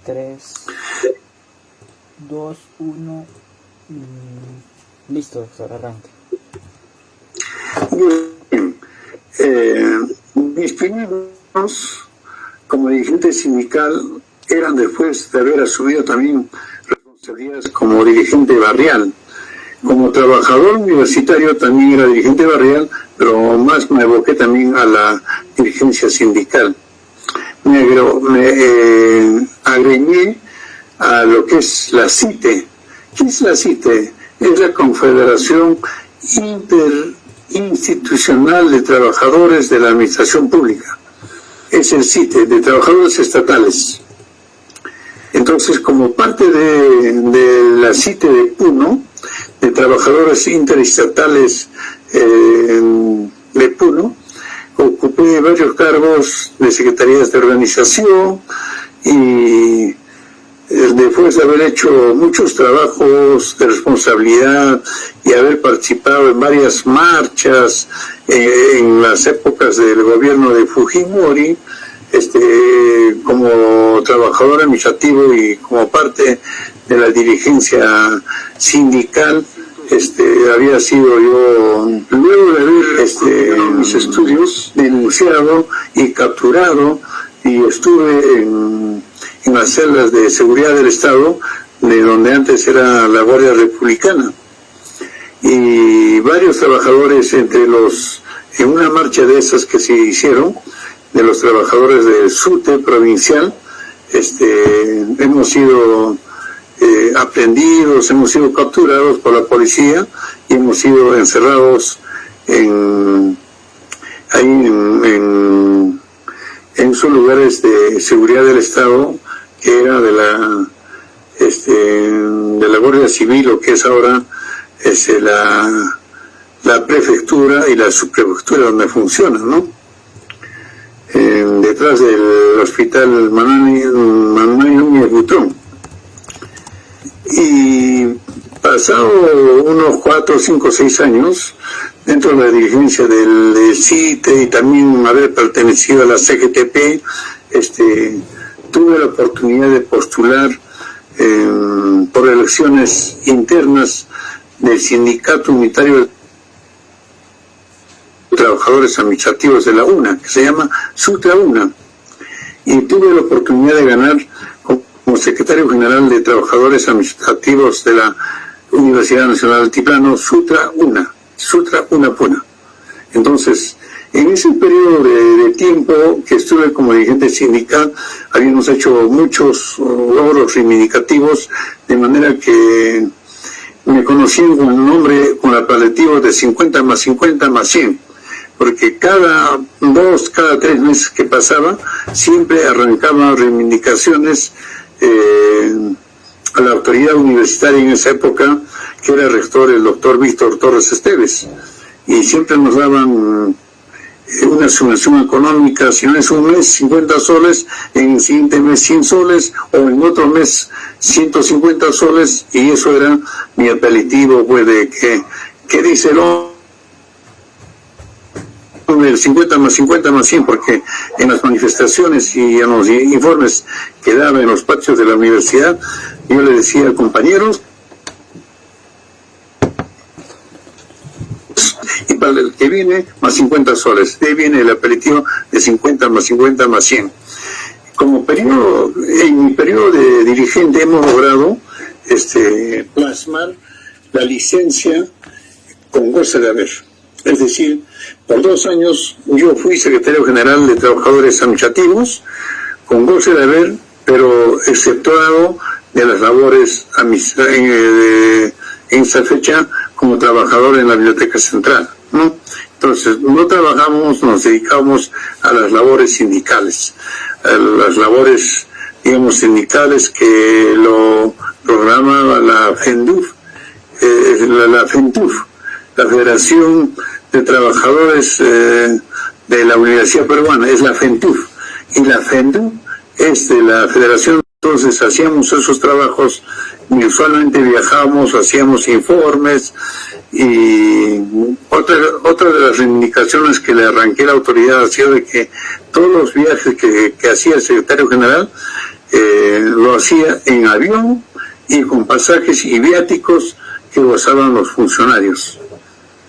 3, 2, 1. Listo, doctor, arranque. Bien. Mis primeros como dirigente sindical eran después de haber asumido también responsabilidades como dirigente barrial. Como trabajador universitario también era dirigente barrial, pero más me aboqué también a la dirigencia sindical. Me agregué a lo que es la CITE. ¿Qué es la CITE? Es la Confederación Interinstitucional de Trabajadores de la Administración Pública. Es el CITE, de trabajadores estatales. Entonces, como parte de la CITE de Puno, de trabajadores interestatales de Puno, ocupé varios cargos de secretarías de organización y después de haber hecho muchos trabajos de responsabilidad y haber participado en varias marchas en las épocas del gobierno de Fujimori, como trabajador administrativo y como parte de la dirigencia sindical, había sido yo, luego de haber mis estudios, denunciado y capturado, y estuve en las celdas de seguridad del Estado, de donde antes era la Guardia Republicana. Y varios trabajadores, en una marcha de esas que se hicieron, de los trabajadores del SUTE provincial, hemos sido aprendidos, hemos sido capturados por la policía y hemos sido encerrados en sus lugares de seguridad del Estado, que era de la Guardia Civil, o que es ahora la prefectura y la subprefectura donde funciona, ¿no? Detrás del hospital Manuel Núñez Butrón. Y pasado unos 4, 5, 6 años, dentro de la dirigencia del CITE y también haber pertenecido a la CGTP, tuve la oportunidad de postular por elecciones internas del Sindicato Unitario de Trabajadores Administrativos de la UNA, que se llama SUTRA UNA, y tuve la oportunidad de ganar como secretario general de Trabajadores Administrativos de la Universidad Nacional del Altiplano, SUTRA UNA Puna. Entonces, en ese periodo de tiempo que estuve como dirigente sindical, habíamos hecho muchos logros reivindicativos, de manera que me conocían con el nombre, con el apelativo de 50 más 50 más 100, porque cada 2, cada 3 meses que pasaba, siempre arrancaba reivindicaciones a la autoridad universitaria en esa época, que era rector el doctor Víctor Torres Esteves, y siempre nos daban una subvención económica, si no es un mes 50 soles, en el siguiente mes 100 soles, o en otro mes 150 soles, y eso era mi apelativo, pues, de que dice el 50 más 50 más 100, porque en las manifestaciones y en los informes que daba en los patios de la universidad, yo le decía, compañeros, y para el que viene, más 50 soles. De ahí viene el aperitivo de 50 más 50 más 100. En mi periodo de dirigente hemos logrado plasmar la licencia con goce de haber. Es decir, por 2 años yo fui secretario general de Trabajadores Administrativos, con goce de haber, pero exceptuado de las labores en esa fecha como trabajador en la Biblioteca Central, ¿no? Entonces, no trabajamos, nos dedicamos a las labores sindicales, a las labores, digamos, sindicales que lo programa la FENDUF, la Federación de Trabajadores de la Universidad Peruana, es la FENTUF, y la FENDUF es de la Federación. Entonces hacíamos esos trabajos y usualmente viajábamos, hacíamos informes, y otra de las reivindicaciones que le arranqué a la autoridad ha sido de que todos los viajes que hacía el secretario general lo hacía en avión y con pasajes y viáticos que gozaban los funcionarios.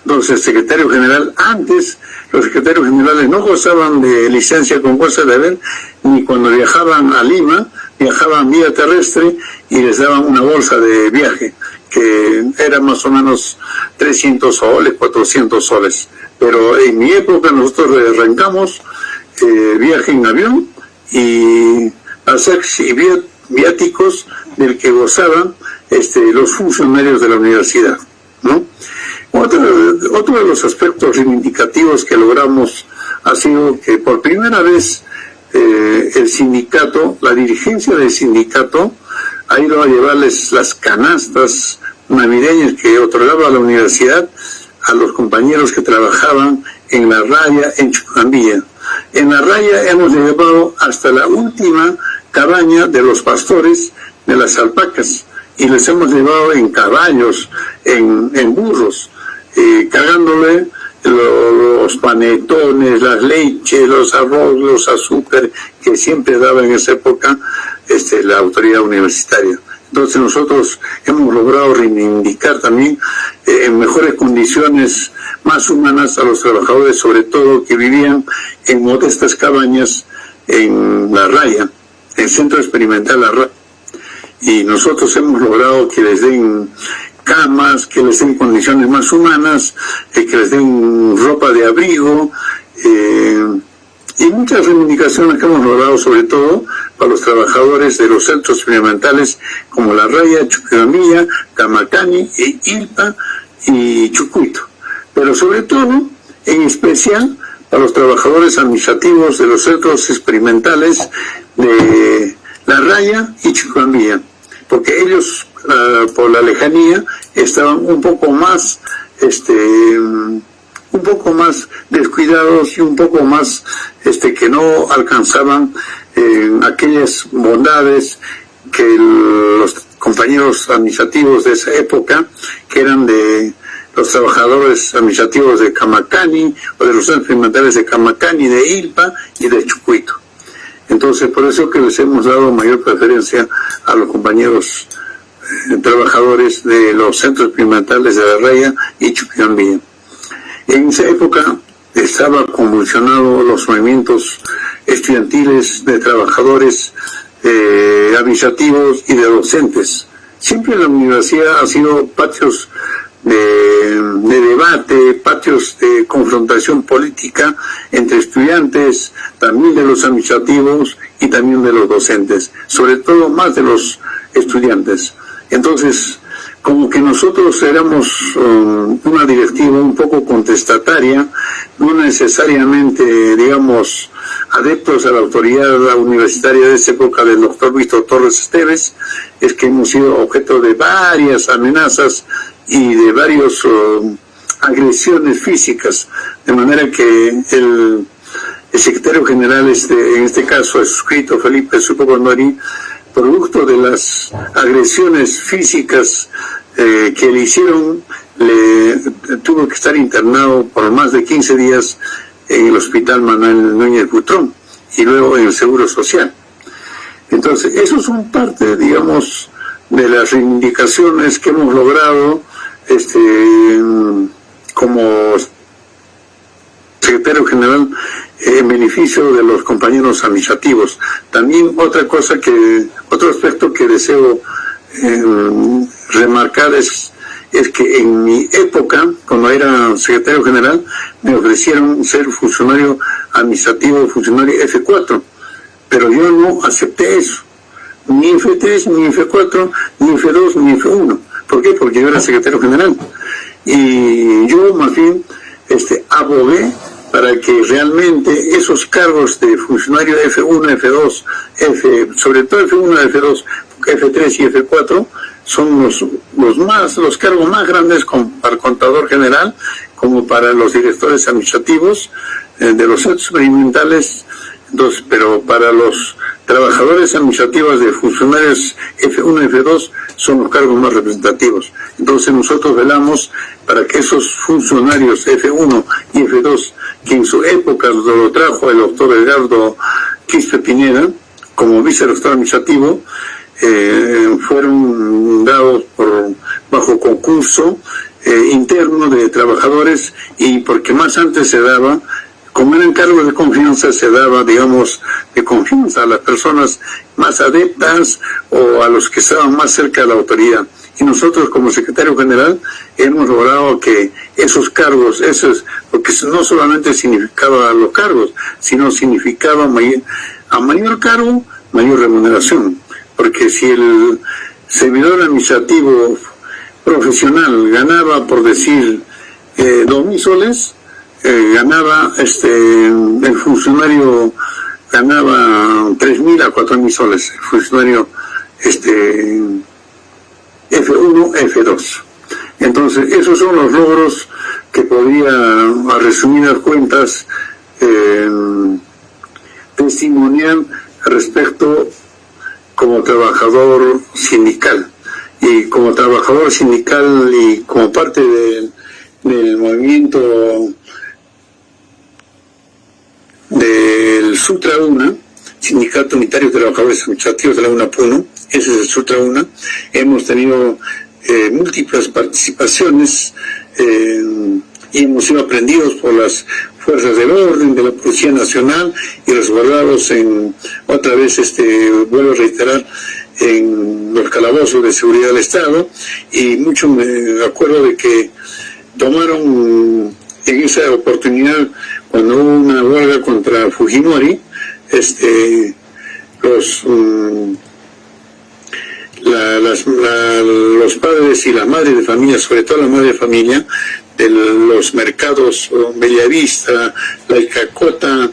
Entonces, el secretario general, antes, los secretarios generales no gozaban de licencia con fuerza de haber, ni cuando viajaban a Lima, viajaban vía terrestre y les daban una bolsa de viaje, que era más o menos 300 soles, 400 soles. Pero en mi época nosotros arrancamos viaje en avión y pasajes y viáticos del que gozaban los funcionarios de la universidad, ¿no? Otro de los aspectos reivindicativos que logramos ha sido que por primera vez el sindicato, la dirigencia del sindicato, ha ido a llevarles las canastas navideñas que otorgaba la universidad a los compañeros que trabajaban en la raya en Chucambilla. En la raya hemos llevado hasta la última cabaña de los pastores de las alpacas y les hemos llevado en caballos, en burros, cargándole los panetones, las leches, los arroz, los azúcar que siempre daba en esa época la autoridad universitaria. Entonces nosotros hemos logrado reivindicar también en mejores condiciones más humanas a los trabajadores, sobre todo que vivían en modestas cabañas en la raya, el Centro Experimental La Raya. Y nosotros hemos logrado que les den camas, que les den condiciones más humanas, que les den ropa de abrigo, y muchas reivindicaciones que hemos logrado, sobre todo para los trabajadores de los centros experimentales como La Raya, Chuquicamilla, Camacani, Ilpa y Chucuito. Pero sobre todo, en especial, para los trabajadores administrativos de los centros experimentales de La Raya y Chuquicamilla, porque ellos, por la lejanía, estaban un poco más descuidados y un poco más que no alcanzaban aquellas bondades que los compañeros administrativos de esa época, que eran de los trabajadores administrativos de Camacani o de los centros experimentales de Camacani, de Ilpa y de Chucuito. Entonces, por eso que les hemos dado mayor preferencia a los compañeros trabajadores de los centros experimentales de La Raya y Chuquicamilla. En esa época estaba convulsionado los movimientos estudiantiles de trabajadores administrativos y de docentes. Siempre la universidad ha sido patios de debate, patios de confrontación política entre estudiantes, también de los administrativos y también de los docentes, sobre todo más de los estudiantes. Entonces, como que nosotros éramos una directiva un poco contestataria, no necesariamente, digamos, adeptos a la autoridad universitaria de esa época del doctor Víctor Torres Esteves, es que hemos sido objeto de varias amenazas y de varias agresiones físicas, de manera que el secretario general, en este caso el suscrito Felipe Supo Condori, producto de las agresiones físicas que le hicieron, tuvo que estar internado por más de 15 días en el Hospital Manuel Núñez Butrón y luego en el Seguro Social. Entonces, eso son parte, digamos, de las reivindicaciones que hemos logrado como secretario general en beneficio de los compañeros administrativos. También otro aspecto que deseo remarcar es que en mi época, cuando era secretario general, me ofrecieron ser funcionario administrativo, funcionario F4, pero yo no acepté eso, ni F3, ni F4, ni F2, ni F1. ¿Por qué? Porque yo era secretario general. Y yo más bien abogué para que realmente esos cargos de funcionario F1, F2, sobre todo F1, F2, F3 y F4 son los cargos más grandes para el contador general como para los directores administrativos de los centros experimentales. Entonces, pero para los trabajadores administrativos de funcionarios F1 y F2 son los cargos más representativos. Entonces nosotros velamos para que esos funcionarios F1 y F2, que en su época lo trajo el doctor Edgardo Quispe Pineda, como vicerrector administrativo, fueron dados bajo concurso interno de trabajadores, y porque más antes se daba, como eran cargos de confianza, se daba, digamos, de confianza a las personas más adeptas o a los que estaban más cerca de la autoridad. Y nosotros, como secretario general, hemos logrado que esos cargos, porque no solamente significaba los cargos, sino significaba a mayor cargo, mayor remuneración. Porque si el servidor administrativo profesional ganaba, por decir, 2.000 soles, ganaba, el funcionario ganaba 3.000 a 4.000 soles, el funcionario, F1, F2. Entonces, esos son los logros que podría, a resumidas cuentas, testimoniar respecto como trabajador sindical. Y como trabajador sindical y como parte del movimiento del Sutra UNA, Sindicato Unitario de Trabajadores Administrativos de la UNA Puno, ese es el Sutra UNA, hemos tenido múltiples participaciones y hemos sido aprendidos por las fuerzas del orden, de la Policía Nacional, y resguardados otra vez, vuelvo a reiterar, en los calabozos de seguridad del Estado. Y mucho me acuerdo de que tomaron en esa oportunidad, cuando hubo una huelga contra Fujimori, los padres y las madres de familia, sobre todo la madre de familia, de los mercados Bellavista, La Icacota,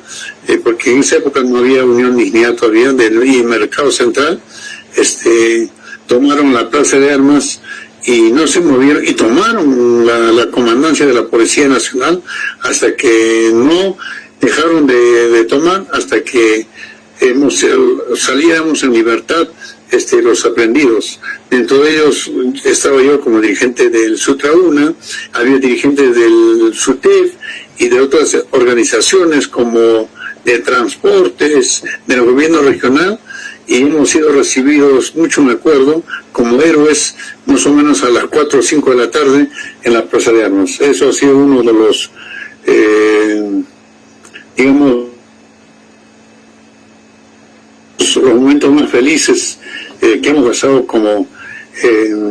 porque en esa época no había Unión Dignidad todavía, y el Mercado Central, tomaron la Plaza de Armas y no se movieron, y tomaron la comandancia de la Policía Nacional hasta que no dejaron de tomar, hasta que salíamos en libertad los aprendidos. Dentro de ellos estaba yo como dirigente del Sutra UNA, había dirigentes del SUTEF y de otras organizaciones como de transportes, del gobierno regional, y hemos sido recibidos, mucho me acuerdo, como héroes, más o menos a las 4 o 5 de la tarde en la Plaza de Armas. Eso ha sido uno de los, digamos, los momentos más felices que hemos pasado como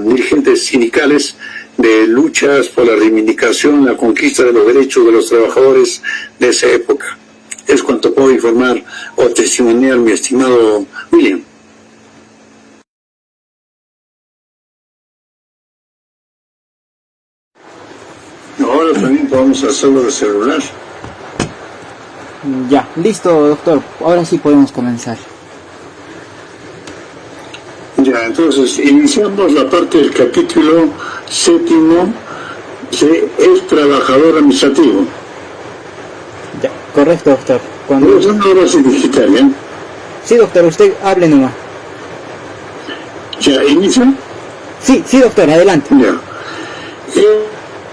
dirigentes sindicales, de luchas por la reivindicación, la conquista de los derechos de los trabajadores de esa época. Es cuanto puedo informar o testimoniar, mi estimado William. Ahora también podemos hacerlo de celular. Ya, listo, doctor. Ahora sí podemos comenzar. Ya, entonces iniciamos la parte del capítulo 7 de el trabajador administrativo. Ya, correcto, doctor. Es una hora digital, ¿eh? Sí, doctor, usted hable nomás. ¿Ya inicia? Sí, doctor, adelante. Ya.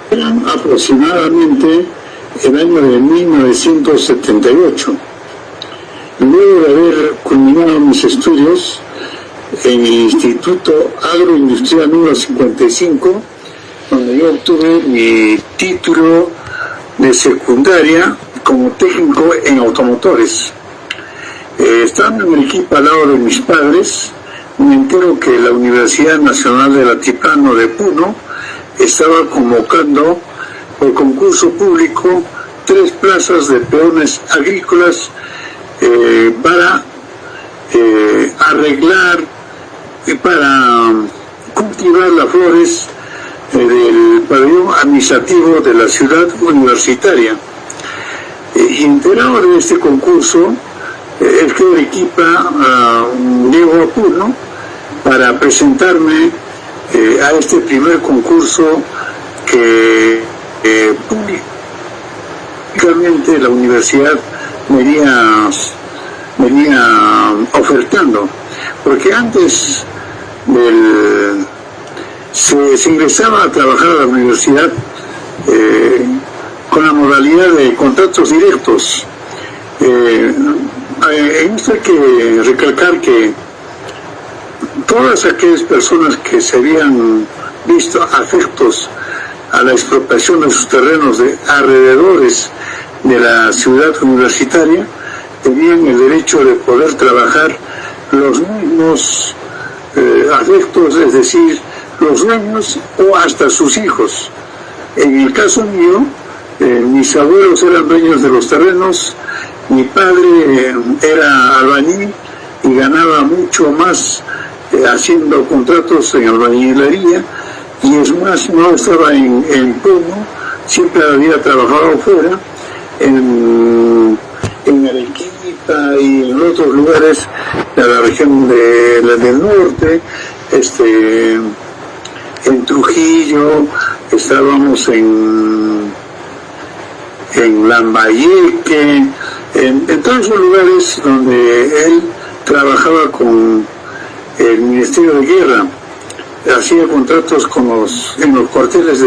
Eran aproximadamente el año de 1978. Luego de haber culminado mis estudios en el Instituto Agroindustrial número 55, donde yo obtuve mi título de secundaria como técnico en automotores. Estando en Arequipa al lado de mis padres, me entero que la Universidad Nacional del Altiplano de Puno estaba convocando por concurso público 3 plazas de peones agrícolas para arreglar y para cultivar las flores del pabellón administrativo de la ciudad universitaria. Y enterado de este concurso, el que de Arequipa llegó a Puno para presentarme a este primer concurso que públicamente la universidad venía ofertando, porque antes se ingresaba a trabajar a la universidad con la modalidad de contratos directos. en esto hay que recalcar que todas aquellas personas que se habían visto afectos a la expropiación de sus terrenos de alrededores de la ciudad universitaria tenían el derecho de poder trabajar los mismos afectos, es decir, los dueños o hasta sus hijos. En el caso mío, mis abuelos eran dueños de los terrenos, mi padre era albañil y ganaba mucho más haciendo contratos en albañilería, y es más, no estaba en Puno, siempre había trabajado fuera, en Arequipa y en otros lugares de la región del norte, en Trujillo, estábamos en Lambayeque, en todos esos lugares donde él trabajaba con el Ministerio de Guerra, hacía contratos con en los cuarteles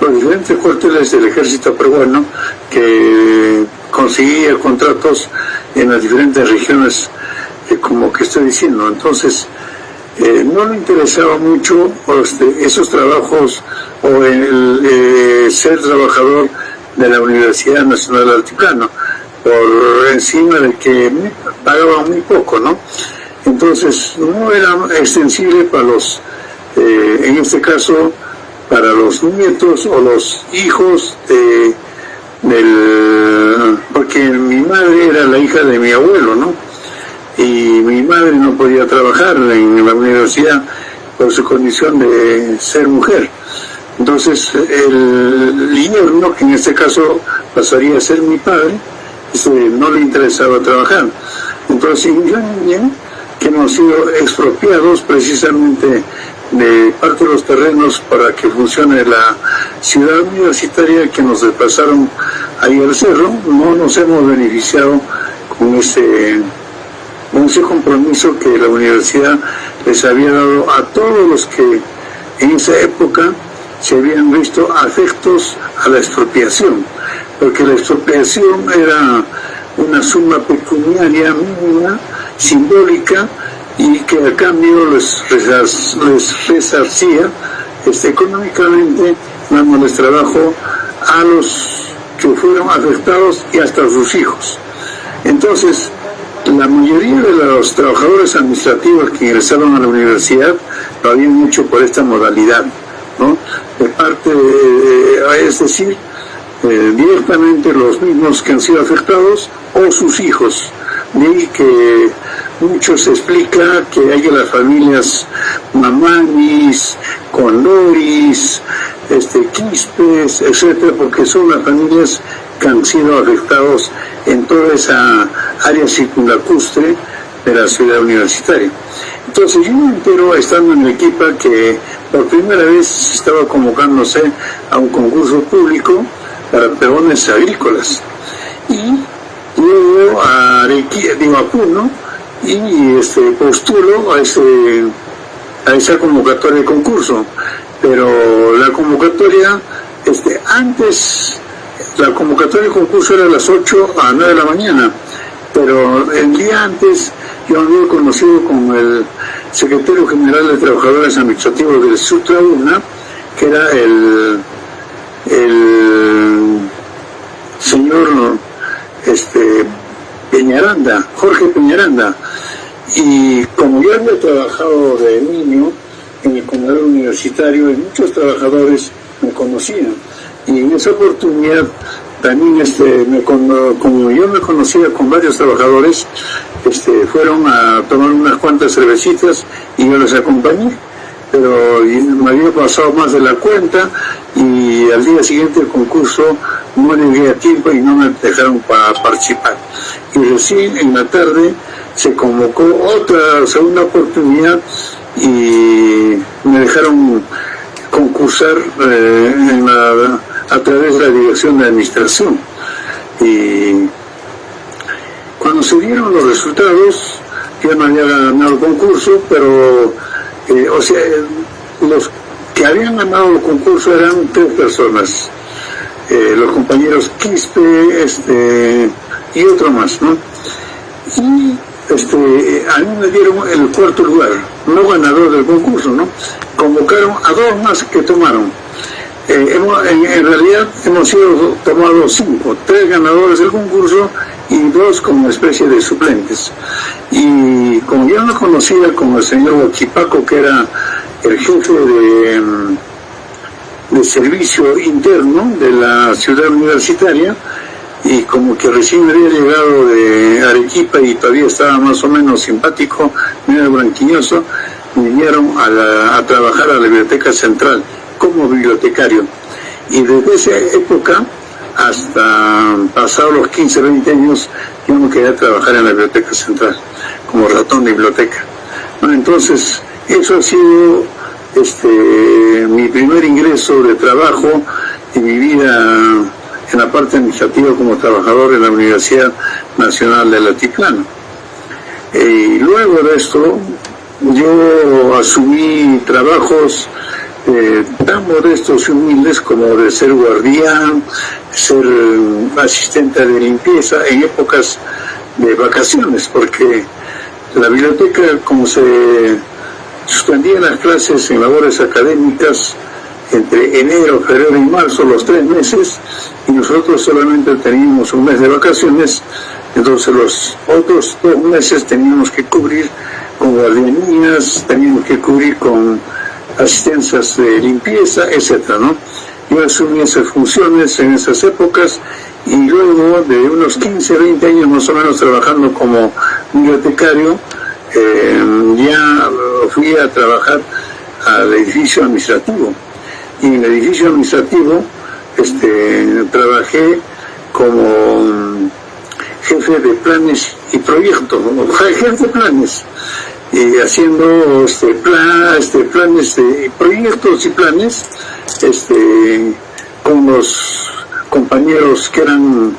los diferentes cuarteles del ejército peruano, que conseguía contratos en las diferentes regiones, como que estoy diciendo. Entonces, no le interesaba mucho esos trabajos o el ser trabajador de la Universidad Nacional del Altiplano, por encima de que pagaba muy poco, ¿no? Entonces, no era extensible para en este caso, para los nietos o los hijos porque mi madre era la hija de mi abuelo, ¿no? Y mi madre no podía trabajar en la universidad por su condición de ser mujer. Entonces, el yerno, que en este caso pasaría a ser mi padre, no le interesaba trabajar. Entonces, yo niña, que hemos sido expropiados precisamente de parte de los terrenos para que funcione la ciudad universitaria, que nos desplazaron ahí al cerro, no nos hemos beneficiado con ese compromiso que la universidad les había dado a todos los que en esa época se habían visto afectos a la expropiación, porque la expropiación era una suma pecuniaria mínima, simbólica, y que a cambio les resarcía económicamente, dándoles trabajo a los que fueron afectados y hasta a sus hijos. Entonces, la mayoría de los trabajadores administrativos que ingresaron a la universidad lo habían hecho por esta modalidad, ¿no? De parte, es decir, directamente los mismos que han sido afectados o sus hijos. De ahí que mucho se explica que hay las familias Mamanis, Condoris, Quispes, etcétera, porque son las familias que han sido afectados en toda esa área circunlacustre de la ciudad universitaria. Entonces yo me entero, estando en el equipo, que por primera vez estaba convocándose a un concurso público para peones agrícolas, y luego a Puno, y postulo a esa convocatoria de concurso. Pero la convocatoria, antes, la convocatoria de concurso era a las 8 a 9 de la mañana, pero el día antes yo había conocido con el secretario general de Trabajadores Administrativos del SUTRA-UNA, que era el señor Peñaranda, Jorge Peñaranda, y como yo había trabajado de niño en el comedor universitario, y muchos trabajadores me conocían, y en esa oportunidad también como yo me conocía con varios trabajadores, fueron a tomar unas cuantas cervecitas y yo les acompañé, pero me había pasado más de la cuenta, y al día siguiente el concurso no llegué a tiempo y no me dejaron para participar. Y recién en la tarde se convocó otra segunda oportunidad y me dejaron concursar a través de la dirección de administración. Y cuando se dieron los resultados, yo no había ganado el concurso, pero los que habían ganado el concurso eran 3 personas, los compañeros Quispe y otro más, ¿no? Y a mí me dieron el cuarto lugar, no ganador del concurso, ¿no? Convocaron a 2 más que tomaron. En realidad hemos sido tomados 5, 3 ganadores del concurso y 2 como especie de suplentes. Y como yo no conocía como el señor Huachipaco, que era el jefe de servicio interno de la ciudad universitaria, y como que recién había llegado de Arequipa y todavía estaba más o menos simpático, medio branquiñoso, vinieron a trabajar a la Biblioteca Central como bibliotecario. Y desde esa época hasta pasados los 15, 20 años, yo no quería trabajar en la Biblioteca Central como ratón de biblioteca. Bueno, entonces, eso ha sido mi primer ingreso de trabajo en mi vida en la parte administrativa como trabajador en la Universidad Nacional del Altiplano. Y luego de esto, yo asumí trabajos tan modestos y humildes como de ser guardián, ser asistente de limpieza en épocas de vacaciones, porque la biblioteca, como se suspendían las clases en labores académicas entre enero, febrero y marzo, los 3 meses, y nosotros solamente teníamos un mes de vacaciones, entonces los otros 2 meses teníamos que cubrir con guardianías, teníamos que cubrir con asistencias de limpieza, etcétera, ¿no? Yo asumí esas funciones en esas épocas y luego de unos 15, 20 años más o menos trabajando como bibliotecario, ya fui a trabajar al edificio administrativo. Y en el edificio administrativo trabajé como jefe de planes y proyectos, jefe de planes, y haciendo planes de proyectos y planes con los compañeros que eran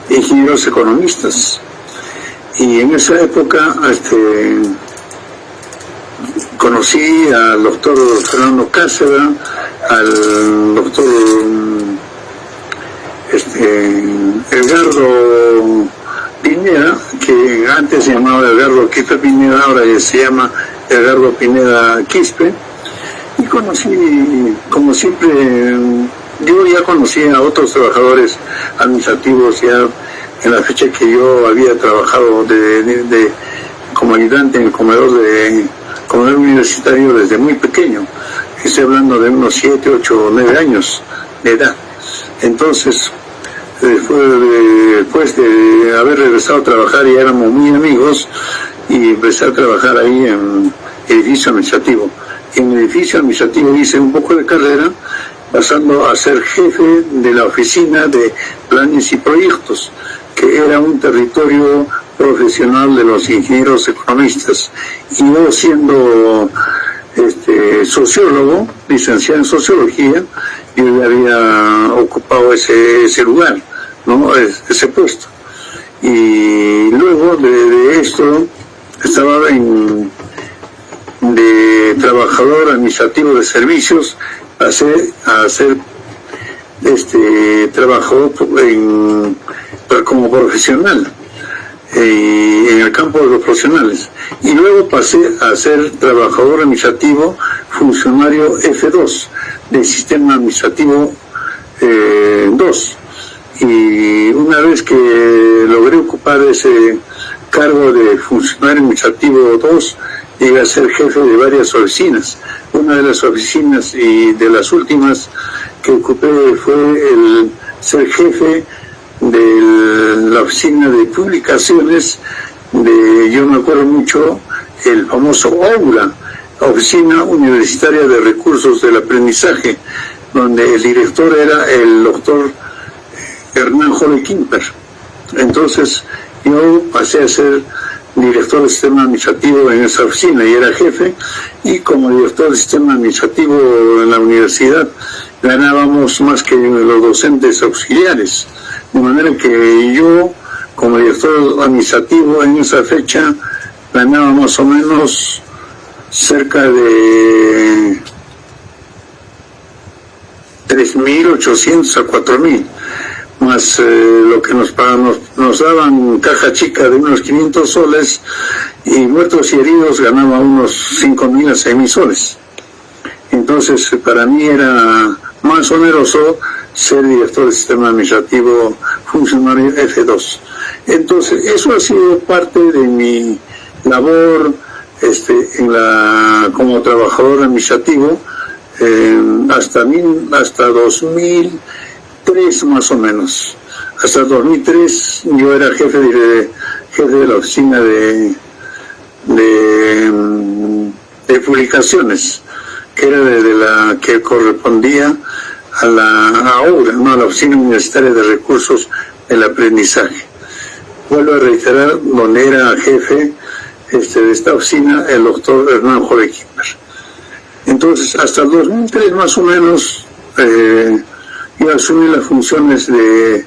ingenieros economistas. Y en esa época conocí al doctor Fernando Cáceres, al doctor Edgardo Pineda, que antes se llamaba Edgardo Quispe Pineda, ahora se llama Edgardo Pineda Quispe, y conocí, como siempre, yo ya conocía a otros trabajadores administrativos ya en la fecha que yo había trabajado como ayudante en el comedor universitario desde muy pequeño. Estoy hablando de unos 7, 8, 9 años de edad. Entonces, después de haber regresado a trabajar, ya éramos muy amigos y empecé a trabajar ahí en edificio administrativo. En el edificio administrativo hice un poco de carrera, pasando a ser jefe de la oficina de planes y proyectos, que era un territorio profesional de los ingenieros economistas. Y yo, siendo sociólogo, licenciado en sociología, yo ya había ocupado ese lugar, ¿no? Ese puesto. Y luego de esto estaba de trabajador administrativo de servicios, pasé a ser trabajador como profesional en el campo de los profesionales, y luego pasé a ser trabajador administrativo funcionario F2 del sistema administrativo 2, y una vez que logré ocupar ese cargo de funcionario administrativo 2, llegué a ser jefe de varias oficinas. Una de las oficinas y de las últimas que ocupé fue el ser jefe de la oficina de publicaciones yo me acuerdo mucho, el famoso OURA, Oficina Universitaria de Recursos del Aprendizaje, donde el director era el doctor Hernán Jole Quimper. Entonces yo pasé a ser director del sistema administrativo en esa oficina y era jefe, y como director del sistema administrativo en la universidad ganábamos más que los docentes auxiliares, de manera que yo como director administrativo en esa fecha ganaba más o menos cerca de 3.800 a 4.000, más lo que nos pagaban, nos daban caja chica de unos 500 soles, y muertos y heridos ganaba unos 5.000 a 6.000 soles. Entonces para mí era más oneroso ser director del sistema administrativo funcionario F2. Entonces eso ha sido parte de mi labor como trabajador administrativo hasta 2003 más o menos. Hasta 2003 yo era jefe de la oficina de publicaciones, que era de la que correspondía a la Oficina Universitaria de Recursos del Aprendizaje. Vuelvo a reiterar, donde era jefe de esta oficina el doctor Hernán Jove Kimber. Entonces, hasta el 2003 más o menos, yo asumí las funciones de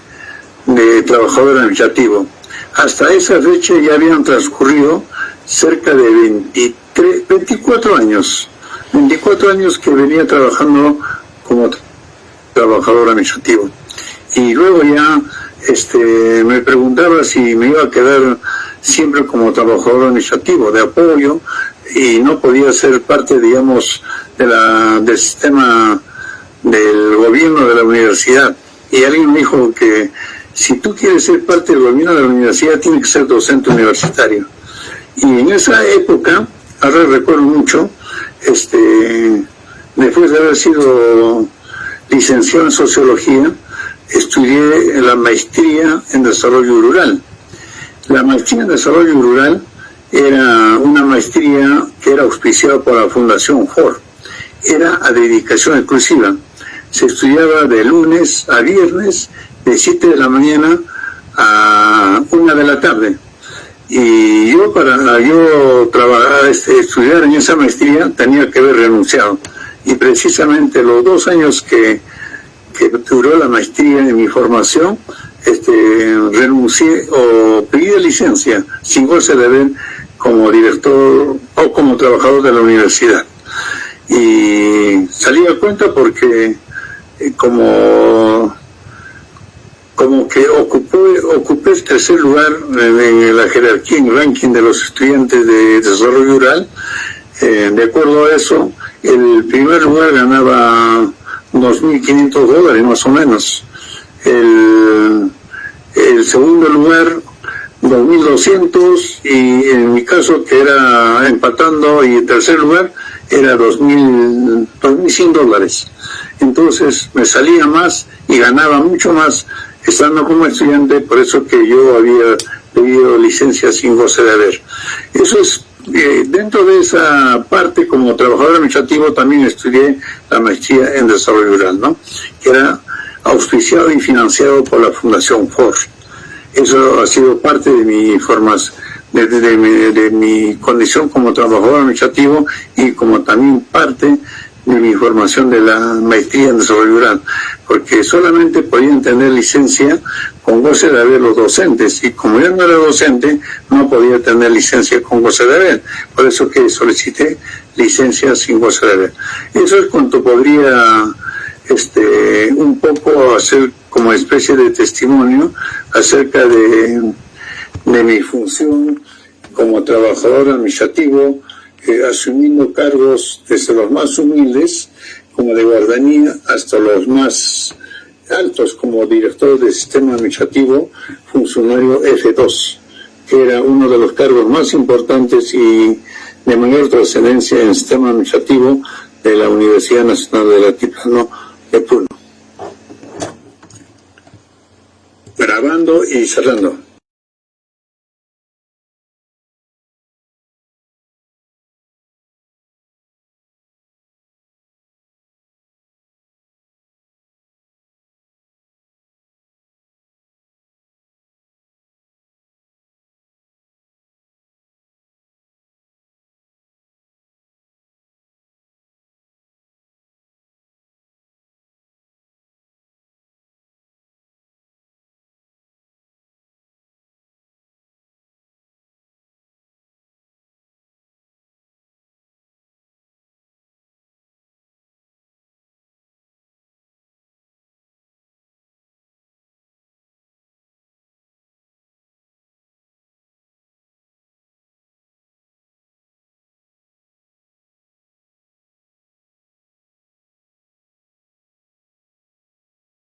trabajador administrativo. Hasta esa fecha ya habían transcurrido cerca de 24 años que venía trabajando como trabajador administrativo. Y luego ya me preguntaba si me iba a quedar siempre como trabajador administrativo de apoyo, y no podía ser parte, digamos, del sistema del gobierno de la universidad. Y alguien me dijo que si tú quieres ser parte del gobierno de la universidad, tienes que ser docente universitario. Y en esa época, ahora recuerdo mucho, después de haber sido licenciado en sociología, estudié la maestría en desarrollo rural. La maestría en desarrollo rural era una maestría que era auspiciada por la Fundación Ford. Era a dedicación exclusiva. Se estudiaba de lunes a viernes, de 7 de la mañana a 1 de la tarde. Y yo, para trabajar, estudiar en esa maestría, tenía que haber renunciado. Y precisamente los 2 años que duró la maestría en mi formación, renuncié o pedí licencia sin goce de haber como director o como trabajador de la universidad. Y salí a cuenta porque como que ocupé el tercer lugar en la jerarquía, en el ranking de los estudiantes de desarrollo rural. De acuerdo a eso, el primer lugar ganaba $2.500 más o menos. El segundo lugar 2.200, y en mi caso, que era empatando, y el tercer lugar era $2.100. Entonces me salía más y ganaba mucho más estando como estudiante, por eso que yo había pedido licencia sin goce de haber. Eso es, dentro de esa parte, como trabajador administrativo, también estudié la maestría en desarrollo rural, ¿no? Que era auspiciado y financiado por la Fundación Ford. Eso ha sido parte de mi formación, de mi condición como trabajador administrativo, y como también parte de mi formación de la maestría en desarrollo rural, porque solamente podían tener licencia con goce de haber los docentes, y como yo no era docente, no podía tener licencia con goce de haber. Por eso que solicité licencia sin goce de haber. Eso es cuanto podría un poco hacer como especie de testimonio acerca de mi función como trabajador administrativo, asumiendo cargos desde los más humildes, como de guardanía, hasta los más altos, como director del sistema administrativo funcionario F2, que era uno de los cargos más importantes y de mayor trascendencia en el sistema administrativo de la Universidad Nacional del Altiplano de Puno. Grabando y cerrando.